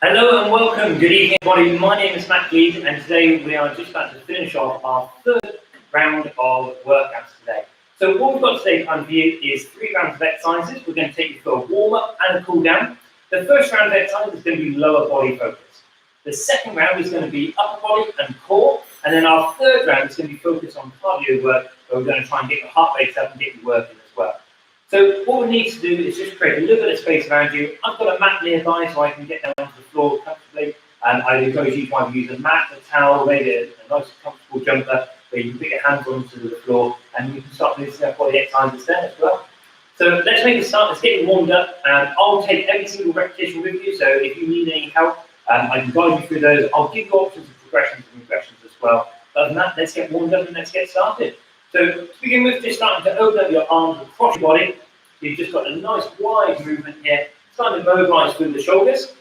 Hello and welcome. Good evening, everybody. My name is Gleed, and today we are just about to finish off our third round of workouts today. So what we've got today on view is 3 rounds of exercises. We're going to take you through a warm-up and a cool-down. The first round of exercise is going to be lower body focus. The second round is going to be upper body and core, and then our third round is going to be focused on cardio work, where we're going to try and get your heart rate up and get you working as well. So what we need to do is just create a little bit of space around you. I've got a mat nearby so I can get down to the floor comfortably. And I encourage you to either use a mat, a towel, maybe a nice comfortable jumper where you can put your hands onto the floor and you can start loosening up body exercises there as well. So let's make a start. Let's get you warmed up. I'll take every single repetition with you. So if you need any help, I can guide you through those. I'll give you options of progressions and regressions as well. Other than that, let's get warmed up and let's get started. So to begin with, just starting to open up your arms across your body. You've just got a nice wide movement here, starting to mobilise through the shoulders.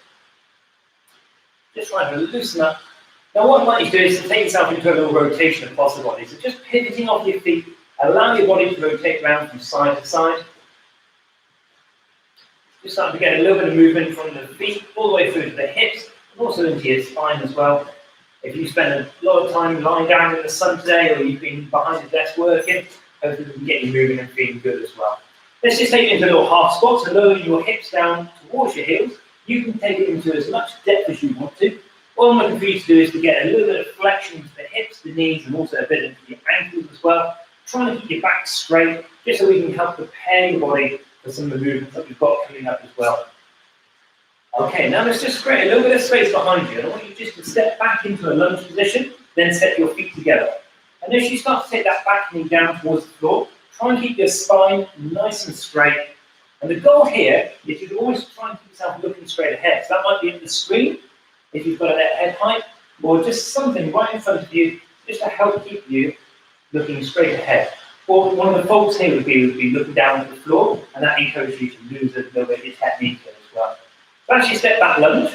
Just trying to loosen up. Now what I want you to do is to take yourself into a little rotation across the body. So just pivoting off your feet, allow your body to rotate around from side to side. Just starting to get a little bit of movement from the feet all the way through to the hips, and also into your spine as well. If you spend a lot of time lying down in the sun today, or you've been behind the desk working, hopefully we can get you moving and feeling good as well. Let's just take it into a little half squat, so lower your hips down towards your heels. You can take it into as much depth as you want to. What I'm looking for you to do is to get a little bit of flexion into the hips, the knees, and also a bit into your ankles as well. Trying to keep your back straight, just so we can help prepare your body for some of the movements that we've got coming up as well. Okay, now let's just create a little bit of space behind you. And I want you just to step back into a lunge position, then set your feet together. And as you start to take that back knee down towards the floor, try and keep your spine nice and straight. And the goal here is you always try and keep yourself looking straight ahead. So that might be at the screen, if you've got it at head height, or just something right in front of you, just to help keep you looking straight ahead. Or one of the faults here would be looking down at the floor, and that encourages you to lose a little bit of your technique here as well. So as you step back lunge,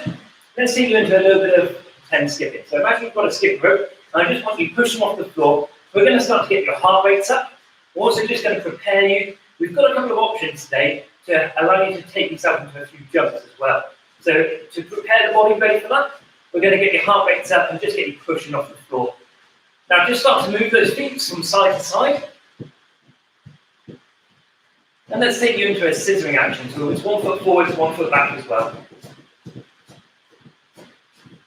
let's take you into a little bit of 10 skipping. So imagine you've got a skip rope, and I just want you to push them off the floor. We're going to start to get your heart rates up. We're also just going to prepare you. We've got a couple of options today to allow you to take yourself into a few jumps as well. So to prepare the body ready for that, we're going to get your heart rates up and just get you pushing off the floor. Now just start to move those feet from side to side. And let's take you into a scissoring action. So it's 1 foot forwards, 1 foot back as well.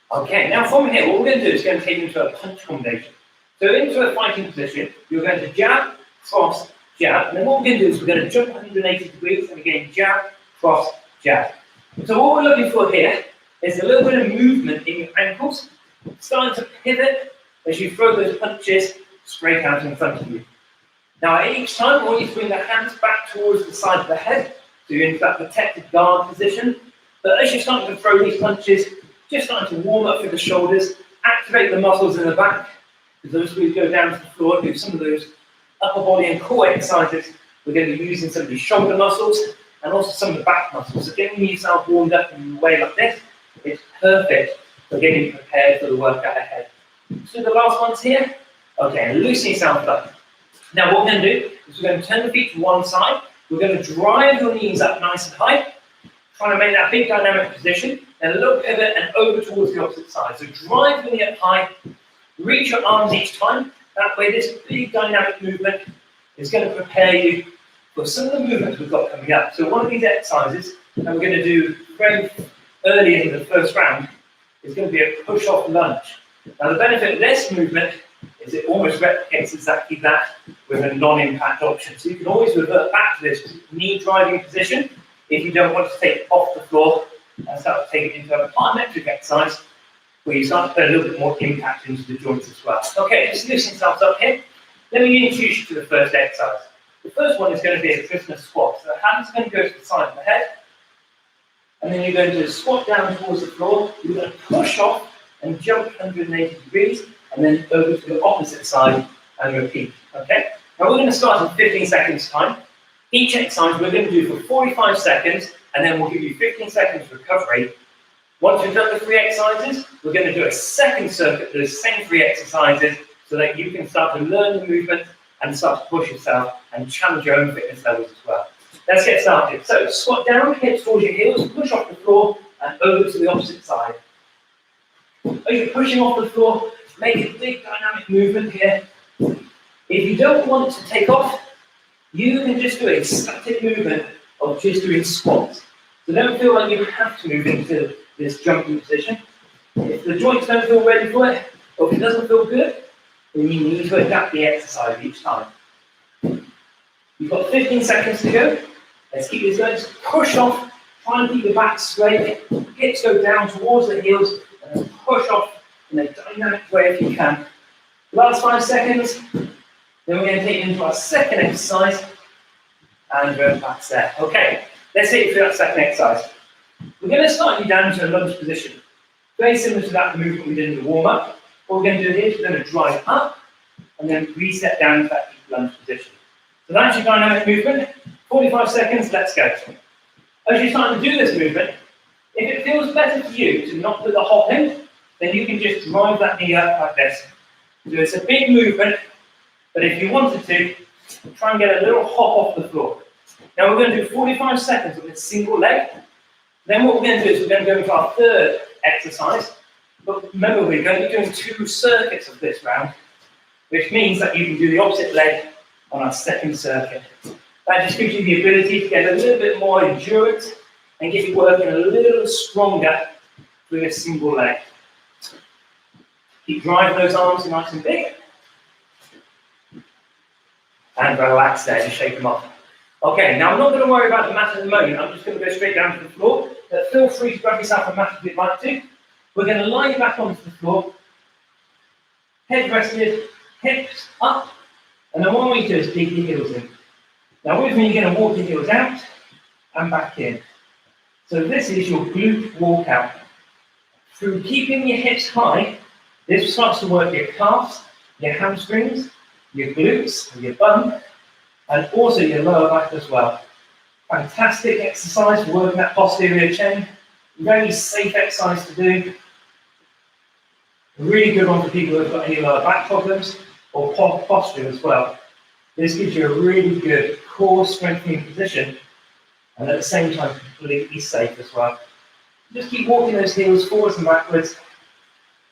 Okay, now from here, what we're going to do is going to take you into a punch combination. So into a fighting position, you're going to jab, cross, jab, and then what we're going to do is we're going to jump 180 degrees, and again, jab, cross, jab. So what we're looking for here is a little bit of movement in your ankles, starting to pivot as you throw those punches straight out in front of you. Now at each time, I want you to bring the hands back towards the side of the head, so you're into that protected guard position. But as you're starting to throw these punches, just starting to warm up through the shoulders, activate the muscles in the back, because as we go down to the floor, do some of those upper body and core exercises, we're going to be using some of the shoulder muscles and also some of the back muscles. So getting yourself warmed up in a way like this is perfect for getting you prepared for the workout ahead. So the last one's here. Okay, and loosen yourself up. Now what we're going to do is we're going to turn the feet to one side. We're going to drive your knees up nice and high, trying to make that big dynamic position, and a little pivot and over towards the opposite side. So drive your knee up high, reach your arms each time. That way this big dynamic movement is going to prepare you for some of the movements we've got coming up. So one of these exercises that we're going to do very early in the first round is going to be a push-off lunge. Now the benefit of this movement is it almost replicates exactly that with a non-impact option. So you can always revert back to this knee driving position if you don't want to take it off the floor and start to take it into a plyometric exercise where you start to put a little bit more impact into the joints as well. Okay, just loosen yourselves up here. Let me introduce you to the first exercise. The first one is going to be a prisoner squat. So the hands are going to go to the side of the head, and then you're going to squat down towards the floor. You're going to push off and jump 180 degrees, and then over to the opposite side and repeat. Okay? Now we're going to start in 15 seconds time. Each exercise we're going to do for 45 seconds, and then we'll give you 15 seconds recovery. Once we've done the 3 exercises, we're going to do a second circuit of those same 3 exercises so that you can start to learn the movement and start to push yourself and challenge your own fitness levels as well. Let's get started. So squat down, hips towards your heels, push off the floor, and over to the opposite side. As you're pushing off the floor, make a big dynamic movement here. If you don't want to take off, you can just do a static movement of just doing squats. So don't feel like you have to move into this jumping position. If the joints don't feel ready for it, or if it doesn't feel good, then you need to adapt the exercise each time. You've got 15 seconds to go. Let's keep this going. Just push off, try and keep your back straight, hips go down towards the heels, and then push off in a dynamic way if you can. Last 5 seconds, then we're going to take it into our second exercise, and we're back there. Okay, let's take you through that second exercise. We're going to start you down to a lunge position. Very similar to that movement we did in the warm-up. What we're going to do here is we're going to drive up, and then reset down to that deep lunge position. So that's your dynamic movement. 45 seconds, let's go. As you're starting to do this movement, if it feels better for you to not do the hop in, then you can just drive that knee up like this. So it's a big movement, but if you wanted to, try and get a little hop off the floor. Now we're going to do 45 seconds with a single leg. Then what we're going to do is we're going to go into our third exercise. But remember, we're going to be doing 2 circuits of this round, which means that you can do the opposite leg on our second circuit. That just gives you the ability to get a little bit more endurance and get you working a little stronger with a single leg. Keep driving those arms nice and big. And relax there, just shake them off. Okay, now I'm not going to worry about the mat at the moment. I'm just going to go straight down to the floor. But feel free to grab yourself a mat if you'd like to. We're going to lie you back onto the floor. Head rested, hips up. And then what we do is dig your heels in. Now with me, you're going to walk your heels out and back in. So this is your glute walk out. Through keeping your hips high, this starts to work your calves, your hamstrings, your glutes, your bum, and also your lower back as well. Fantastic exercise for working that posterior chain. Very safe exercise to do. A really good one for people who have got any lower back problems or posture as well. This gives you a really good core strengthening position and at the same time completely safe as well. Just keep walking those heels forwards and backwards.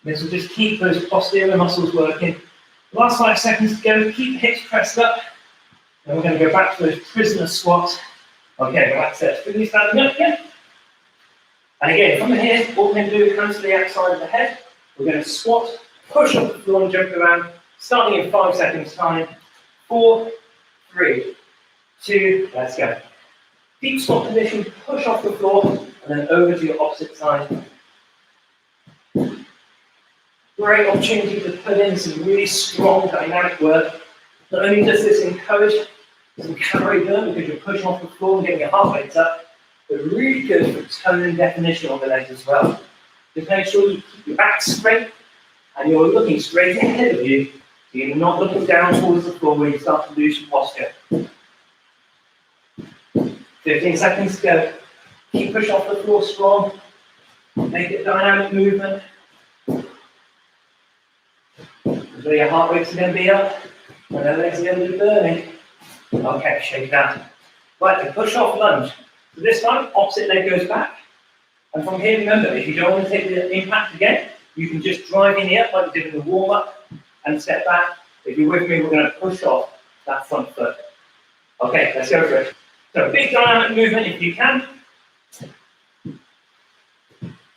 This will just keep those posterior muscles working. Last 5 seconds to go, keep hips pressed up. Then we're going to go back to those prisoner squats. Okay, relax there. Fully standing up again. And again, from here, what we're going to do, hands to the outside of the head. We're going to squat, push off the floor and jump around, starting in 5 seconds time. 4, 3, 2, let's go. Deep squat position, push off the floor, and then over to your opposite side. Great opportunity to put in some really strong dynamic work. Not only does this encourage some calorie burn because you're pushing off the floor and getting your heart rates up, but really good for tone and definition on the legs as well. Just make sure you keep your back straight and you're looking straight ahead of you, so you're not looking down towards the floor where you start to lose your posture. 15 seconds to go. Keep pushing off the floor strong. Make it a dynamic movement. So your heart rates are going to be up, and the legs are going to be burning. Okay, shake that. Right, then push off lunge. So this time, opposite leg goes back. And from here, remember, if you don't want to take the impact again, you can just drive in here like we did in the warm-up and step back. If you're with me, we're going to push off that front foot. Okay, let's go for it. So big dynamic movement if you can.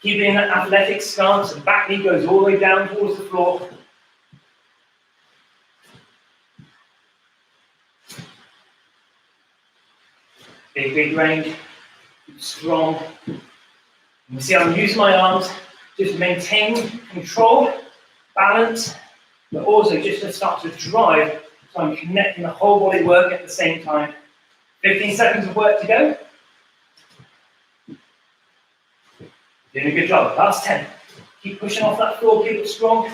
Keeping that athletic stance, and back knee goes all the way down towards the floor. Big range, strong. You see I'm using my arms, just maintain control, balance, but also just to start to drive, so I'm connecting the whole body work at the same time. 15 seconds of work to go. Doing a good job. Last 10. Keep pushing off that floor, keep it strong.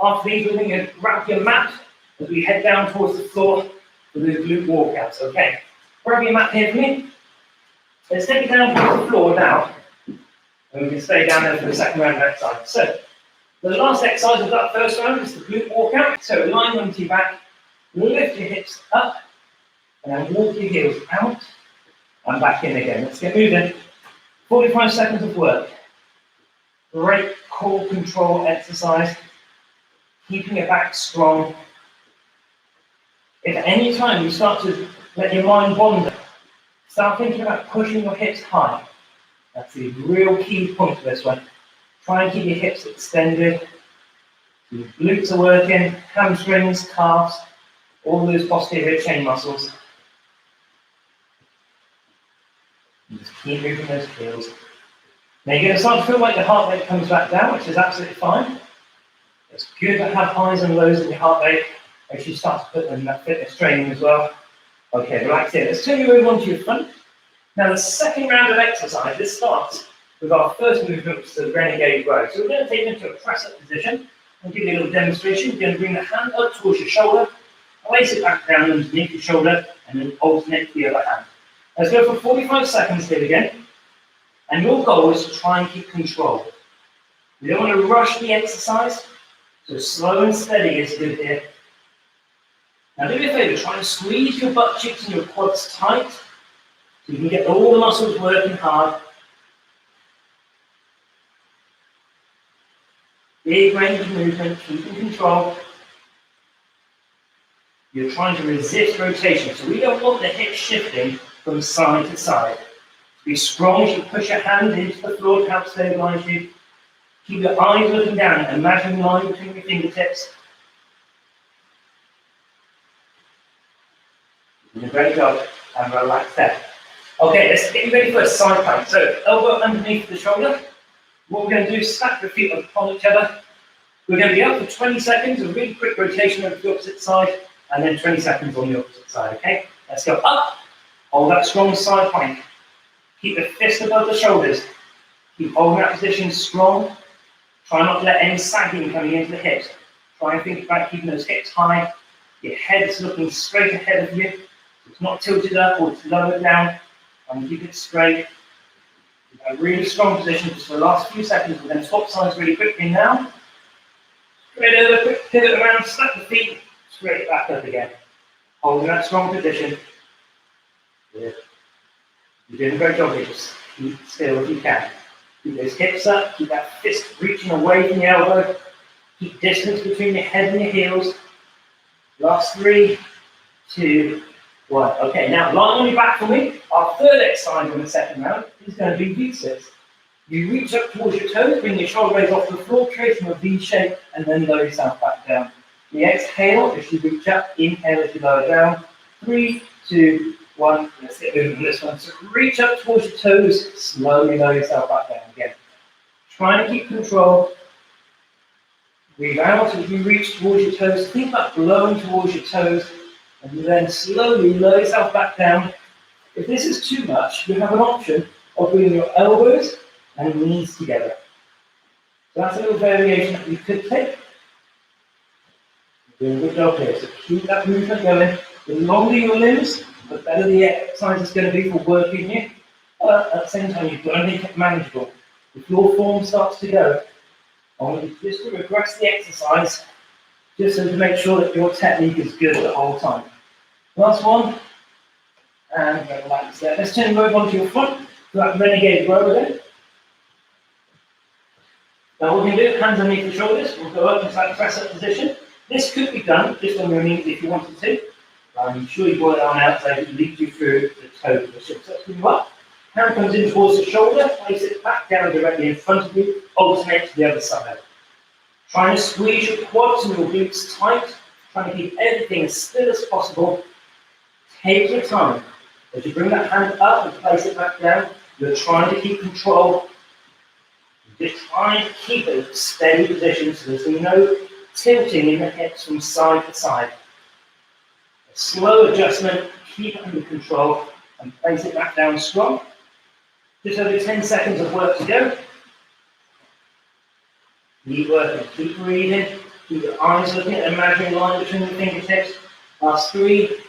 After these, we're going to grab your mat as we head down towards the floor for the glute walkouts. Okay. Grab your mat here for me. Let's take it down to the floor now. And we can stay down there for the second round of exercise. So, the last exercise of that first round is the glute walkout. So, lying onto your back, lift your hips up, and then walk your heels out and back in again. Let's get moving. 45 seconds of work. Great core control exercise, keeping your back strong. If at any time you start to let your mind wander, start thinking about pushing your hips high. That's the real key point for this one. Try and keep your hips extended. Your glutes are working, hamstrings, calves, all those posterior chain muscles. And just keep moving those heels. Now you're going to start to feel like your heart rate comes back down, which is absolutely fine. It's good to have highs and lows in your heart rate as you start to put in that fitness training as well. Okay, relax here. Let's turn you over onto your front. Now the second round of exercise, this starts with our first movement, which is the Renegade Rows. So we're going to take you into a press-up position. I'll give you a little demonstration. You're going to bring the hand up towards your shoulder, place it back down underneath your shoulder, and then alternate the other hand. Let's go for 45 seconds here again. And your goal is to try and keep control. You don't want to rush the exercise, so slow and steady is good here. Now do me a favour, try and squeeze your butt cheeks and your quads tight, so you can get all the muscles working hard. Big range of movement, keeping control. You're trying to resist rotation, so we don't want the hips shifting from side to side. Be strong as you push your hand into the floor to help stabilise you. Keep your eyes looking down, imagine a line between your fingertips. You're doing a great job, and relax there. Okay, let's get you ready for a side plank. So, elbow underneath the shoulder. What we're going to do is stack the feet upon each other. We're going to be up for 20 seconds, a really quick rotation over the opposite side, and then 20 seconds on the opposite side, okay? Let's go up, hold that strong side plank. Keep the fist above the shoulders. Keep holding that position strong. Try not to let any sagging coming into the hips. Try and think about keeping those hips high. Your head is looking straight ahead of you. It's not tilted up or it's lowered down. And keep it straight. A really strong position just for the last few seconds. We're going to swap sides really quickly now. Straight over, quick pivot around, stack the feet, straight back up again. Holding that strong position. Good. You're doing a great job here. Just keep still if you can. Keep those hips up, keep that fist reaching away from the elbow. Keep distance between your head and your heels. Last 3, 2, 1. Okay, now lying on your back for me. Our third exercise on the second round is going to be V-sits. You reach up towards your toes, bring your shoulder blades off the floor, creating a V shape, and then lower yourself back down. The exhale as you reach up, inhale as you lower down. 3, 2, 1. Let's get moving on this one. So reach up towards your toes, slowly lower yourself back down again. Try and keep control. Breathe out as you reach towards your toes. Think about blowing towards your toes, and then slowly lower yourself back down. If this is too much, you have an option of bringing your elbows and knees together. So that's a little variation that you could take. You're doing a good job here. So keep that movement going. The longer your limbs, the better the exercise is going to be for working you. But at the same time, you've got to make it manageable. If your form starts to go, I want you just to regress the exercise, just so to make sure that your technique is good the whole time. Last one, and relax there. Let's turn over onto your front to that Renegade Row again. Now what we're going to do, hands underneath the shoulders, we'll go up into that press-up position. This could be done just on your knees if you wanted to. I'm sure you've got it on out so it leads you through the toe position. So let's move up. Hand comes in towards the shoulder, place it back down directly in front of you, alternate to the other side. Try and squeeze your quads and your glutes tight. Try and keep everything as still as possible. Take your time. As you bring that hand up and place it back down, you're trying to keep control. Just try and keep it in a steady position so there's no tilting in the hips from side to side. A slow adjustment, keep it under control, and place it back down strong. Just over 10 seconds of work to go. Keep working, keep breathing, keep your eyes looking at an imaginary line between the fingertips. Last 3,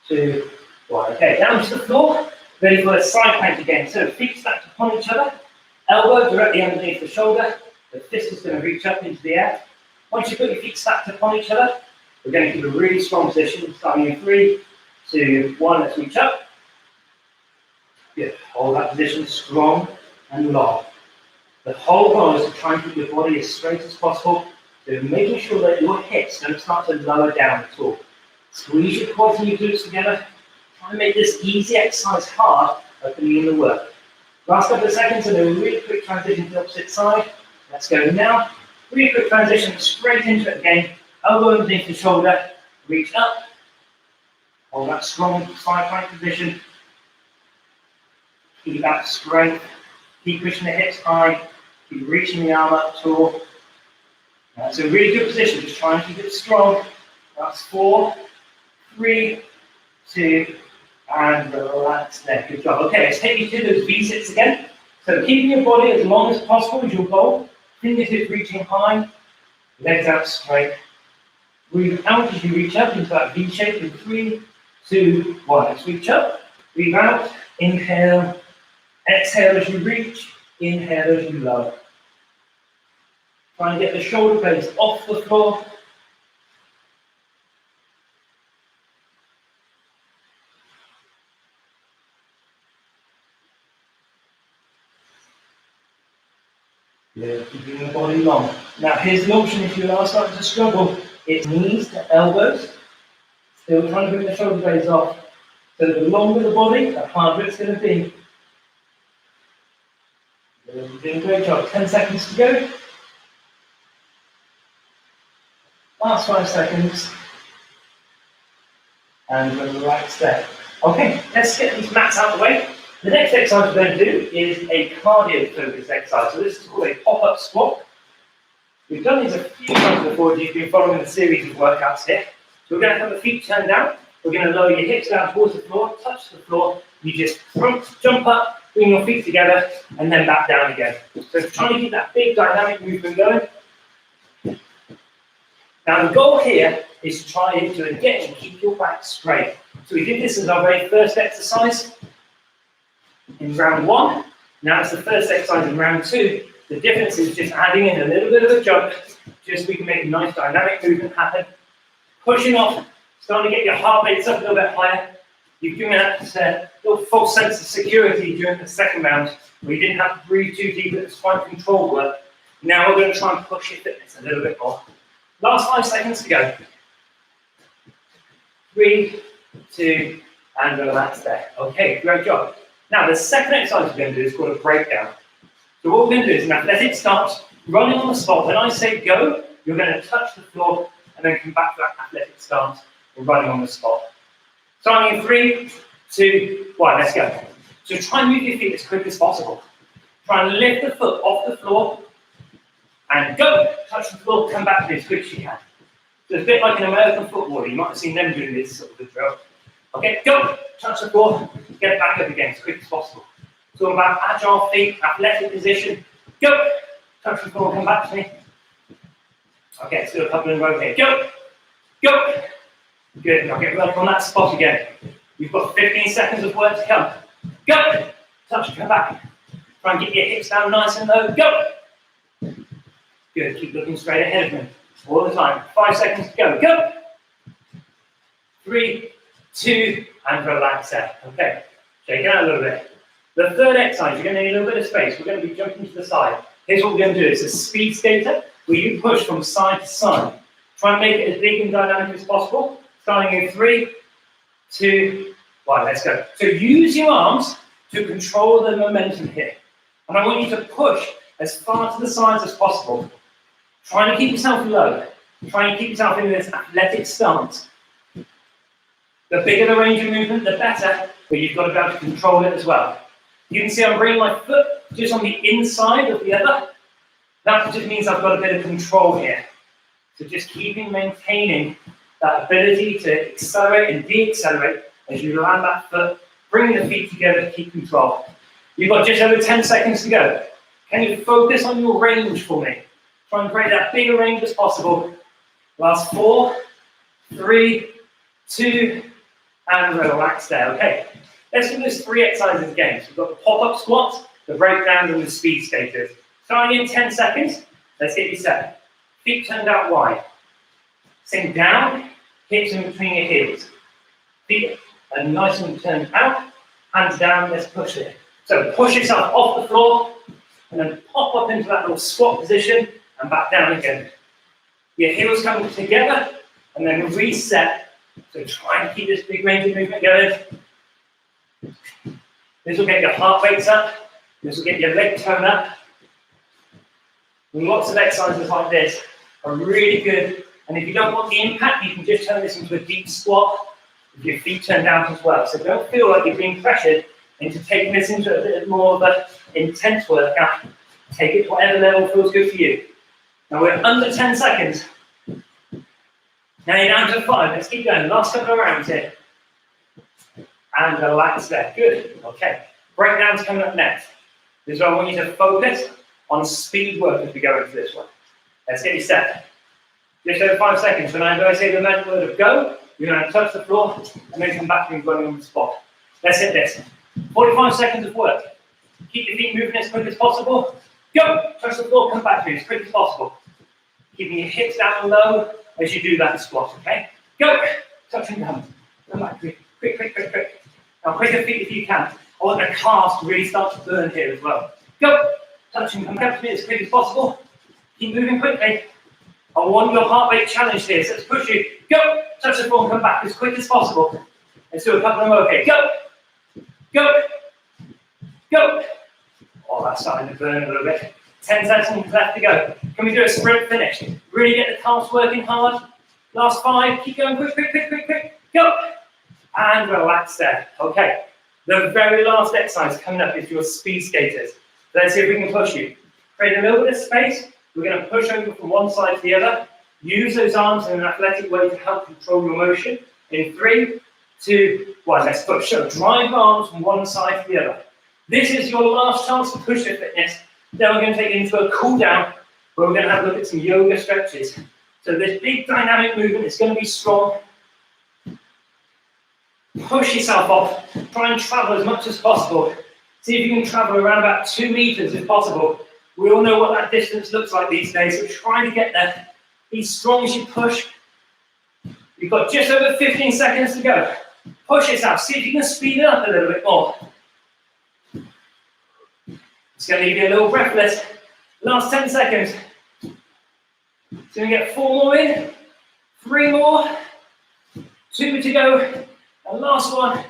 2, 1. Okay, down to the floor, ready for a side plank again. So feet stacked upon each other, elbow directly underneath the shoulder, the fist is going to reach up into the air. Once you put your feet stacked upon each other, we're going to keep a really strong position, starting in 3, 2, 1, let's reach up. Good, hold that position strong and long. The whole goal is to try and keep your body as straight as possible, so making sure that your hips don't start to lower down at all. Squeeze your quads and your glutes together. Try and make this easy exercise hard by putting in the work. Last couple of seconds and a really quick transition to the opposite side. Let's go now. Really quick transition straight into it again. Elbow underneath the shoulder. Reach up. Hold that strong side plank position. Keep that strength. Keep pushing the hips high. Keep reaching the arm up tall. That's a really good position. Just try and keep it strong. That's 4, 3, 2, and relax there. Good job. Okay, let's take you to those V-sits again. So keeping your body as long as possible is your goal. Fingertips reaching high. Legs out straight. Breathe out as you reach up into that V shape in 3, 2, 1. Let's reach up. Breathe out. Inhale. Exhale as you reach. Inhale as you lower. Try and get the shoulder blades off the floor. Yeah, keeping the body long. Now here's the option if you are starting to struggle. It's knees to elbows. Still trying to bring the shoulder blades off. So the longer the body, the harder it's going to be. You're doing a great job. 10 seconds to go. Last 5 seconds. And relax there. Okay, let's get these mats out of the way. The next exercise we're going to do is a cardio-focused exercise. So this is called a pop-up squat. We've done these a few times before if you've been following the series of workouts here. So we're going to have the feet turned down. We're going to lower your hips down towards the floor, touch the floor. You just jump up, bring your feet together, and then back down again. So trying to keep that big dynamic movement going. Now the goal here is to try to again keep your back straight. So we did this as our very first exercise in round 1. Now it's the first exercise in round 2. The difference is just adding in a little bit of a jump, just so we can make a nice dynamic movement happen. Pushing off, starting to get your heart rates up a little bit higher. You've given that little false sense of security during the second round, where you didn't have to breathe too deep at the spine control work. Now we're going to try and push your fitness a little bit more. Last 5 seconds to go. 3, 2, and relax there. Okay, great job. Now the second exercise we're going to do is called a breakdown. So what we're going to do is an athletic stance, running on the spot. When I say go, you're going to touch the floor and then come back to that athletic stance and running on the spot. Starting in 3, 2, 1, let's go. So try and move your feet as quick as possible. Try and lift the foot off the floor and go. Touch the floor, come back to it as quick as you can. So it's a bit like an American footballer. You might have seen them doing this sort of a drill. Okay, go. Touch the floor, get back up again as quick as possible. It's all about agile feet, athletic position. Go. Touch the floor, come back to me. Okay, let's do a couple in a row here. Go. Go. Good. Now get right on that spot again. You've got 15 seconds of work to come. Go. Touch, come back. Try and get your hips down nice and low. Go. Good. Keep looking straight ahead of me all the time. 5 seconds to go. Go. 3, 2, and relax there. Okay. Shake it out a little bit. The third exercise, you're going to need a little bit of space. We're going to be jumping to the side. Here's what we're going to do. It's a speed skater where you push from side to side. Try and make it as big and dynamic as possible. Starting in 3, 2, 1. Let's go. So use your arms to control the momentum here. And I want you to push as far to the sides as possible. Try and keep yourself low. Try and keep yourself in this athletic stance. The bigger the range of movement, the better, but you've got to be able to control it as well. You can see I'm bringing my foot just on the inside of the other. That just means I've got a bit of control here. So just maintaining that ability to accelerate and de-accelerate as you land that foot, bring the feet together to keep control. You've got just over 10 seconds to go. Can you focus on your range for me? Try and create that bigger range as possible. Last 4, 3, 2, and relax there. Okay, let's do those 3 exercises again. So we've got the pop-up squats, the breakdowns, and the speed skaters. Starting in 10 seconds, let's get you set. Feet turned out wide. Sink down, hips in between your heels. Feet are nice and turned out, hands down, let's push it. So push yourself off the floor, and then pop up into that little squat position and back down again. Your heels come together and then reset. So try and keep this big range of movement going. This will get your heart rates up. This will get your leg tone up. And lots of exercises like this are really good. And if you don't want the impact, you can just turn this into a deep squat with your feet turned down as well. So don't feel like you're being pressured into taking this into a bit more of an intense workout. Take it to whatever level feels good for you. Now we're under 10 seconds. Now you're down to 5. Let's keep going. Last couple of rounds here. And relax there. Good. Okay. Breakdown's coming up next. This is where I want you to focus on speed work as we go into this one. Let's get you set. Just over 5 seconds. When I say the magic word of go, you're going to touch the floor and then come back to running on the spot. Let's hit this. 45 seconds of work. Keep your feet moving as quick as possible. Go! Touch the floor, come back to me as quick as possible. Keeping your hips down low as you do that squat, okay? Go! Touch and come. Come back to me. Quick, quick, quick, quick. Now, quicker feet if you can. I want the calves to really start to burn here as well. Go! Touch and come back to me as quick as possible. Keep moving quickly. I want your heart rate challenged here, so let's push you. Go! Touch the floor and come back as quick as possible. Let's do a couple of more, okay? Go! Go! Go! Oh, that's starting to burn a little bit. 10 seconds left to go. Can we do a sprint finish? Really get the calves working hard. Last 5. Keep going. Quick, quick, quick, quick, quick. Go! And relax there. Okay. The very last exercise coming up is your speed skaters. Let's see if we can push you. Create a little bit of space. We're going to push over from one side to the other. Use those arms in an athletic way to help control your motion. In 3, 2, 1. Let's push. So drive arms from one side to the other. This is your last chance to push your fitness. Then we're going to take it into a cool down where we're going to have a look at some yoga stretches. So this big dynamic movement is going to be strong. Push yourself off. Try and travel as much as possible. See if you can travel around about 2 meters if possible. We all know what that distance looks like these days, so try to get there. Be strong as you push. You've got just over 15 seconds to go. Push yourself. See if you can speed it up a little bit more. It's going to leave you a little breathless. Last 10 seconds. So we get 4 more in, 3 more, 2 to go, and last one,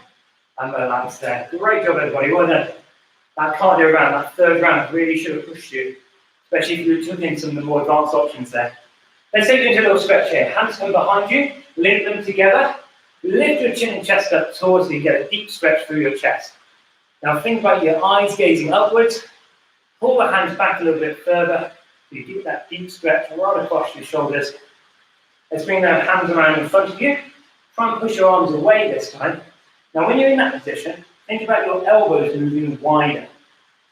and relax there. Great job, everybody. Well done. That cardio round, that 3rd round, really should have pushed you, especially if you took in some of the more advanced options there. Let's take you into a little stretch here. Hands come behind you, link them together, lift your chin and chest up towards you, get a deep stretch through your chest. Now think about your eyes gazing upwards. Pull the hands back a little bit further. You get that deep stretch right across your shoulders. Let's bring the hands around in front of you. Try and push your arms away this time. Now when you're in that position, think about your elbows moving wider.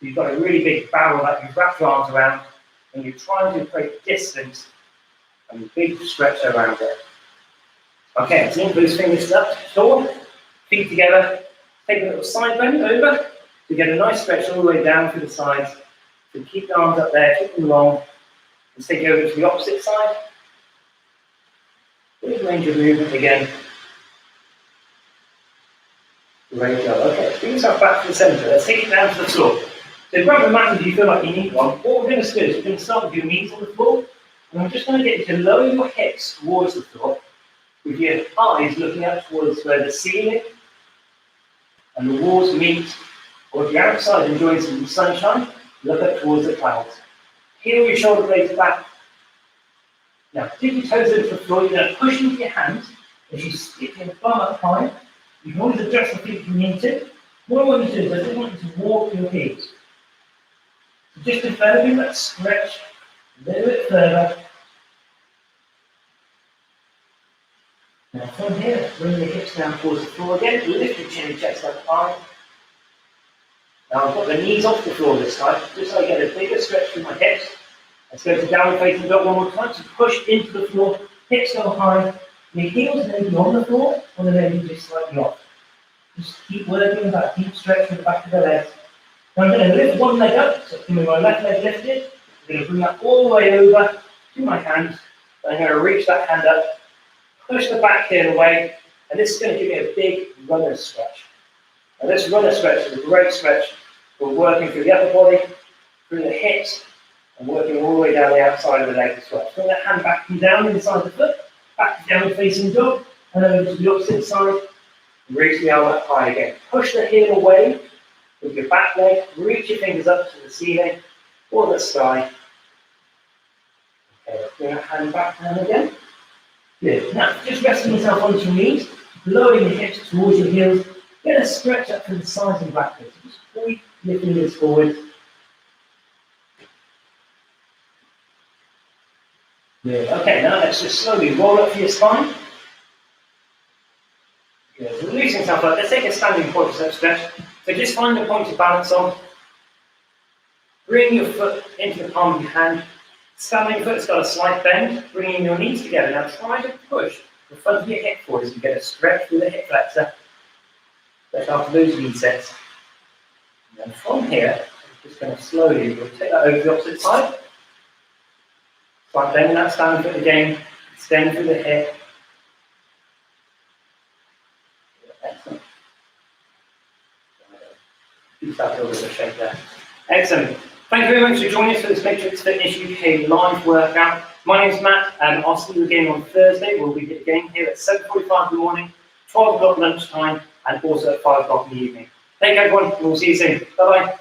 You've got a really big barrel that you've wrapped your arms around, and you're trying to create distance and a big stretch around it. Okay, so those fingers up, tall, feet together. Take a little side bend over to get a nice stretch all the way down through the sides. So keep the arms up there, keep them long. Let's take it over to the opposite side. Big range of movement again. Great job. Okay, bring yourself back to the centre. Let's take it down to the floor. So grab a mat if you feel like you need one. What we're going to do is we're going to start with your knees on the floor. And I'm just going to get you to lower your hips towards the floor with your eyes looking up towards where the ceiling and the walls meet. Or if you're outside enjoying some sunshine, look up towards the clouds. Heel your shoulder blades back. Now, dip your toes into the floor. You're going to push into your hands as you stick your bum up high. You can always adjust the feet if you need to. What I want you to do is I just want you to walk your heels. So just developing that stretch a little bit further. Now from here, bring the hips down towards the floor again. Lift your chin and chest up high. Now I've got the knees off the floor this time, just so I get a bigger stretch through my hips. Let's go to downward facing dog one more time. So push into the floor, hips go high. Your heels may be on the floor, or they may be just slightly off. Just keep working with that deep stretch from the back of the legs. Now I'm going to lift one leg up, so with my left leg lifted. I'm going to bring that all the way over to my hands. I'm going to reach that hand up, push the back heel away, and this is going to give me a big runner stretch. Now this runner stretch is a great stretch for working through the upper body, through the hips, and working all the way down the outside of the leg as well. Bring that hand back and down inside the foot, back to down facing dog, and over to the opposite side. Reach the arm up high again. Push the heel away with your back leg. Reach your fingers up to the ceiling or the sky. Okay, bring that hand back down again. Good. Now, just resting yourself onto your knees, lowering your hips towards your heels. Get a stretch up to the sides and backwards. Just point your fingers forward. Good. Okay, now let's just slowly roll up to your spine. Good. Releasing yourself up. Let's take a standing point stretch. So just find the point to balance on. Bring your foot into the palm of your hand. Standing foot's got a slight bend, bringing your knees together. Now try to push the front of your hip forward as you get a stretch through the hip flexor. Let's after those knee sets. And then from here, I'm just going to slowly take that over the opposite side. Start bending that standing foot again, extend through the hip. Excellent. Keep that little bit of shape there. Excellent. Thank you very much for joining us for this Matrix Fitness UK live workout. My name's Matt, and I'll see you again on Thursday. We'll be again here at 7:45 in the morning, 12 o'clock lunchtime, and also at 5 o'clock in the evening. Thank you, everyone, and we'll see you soon. Bye-bye.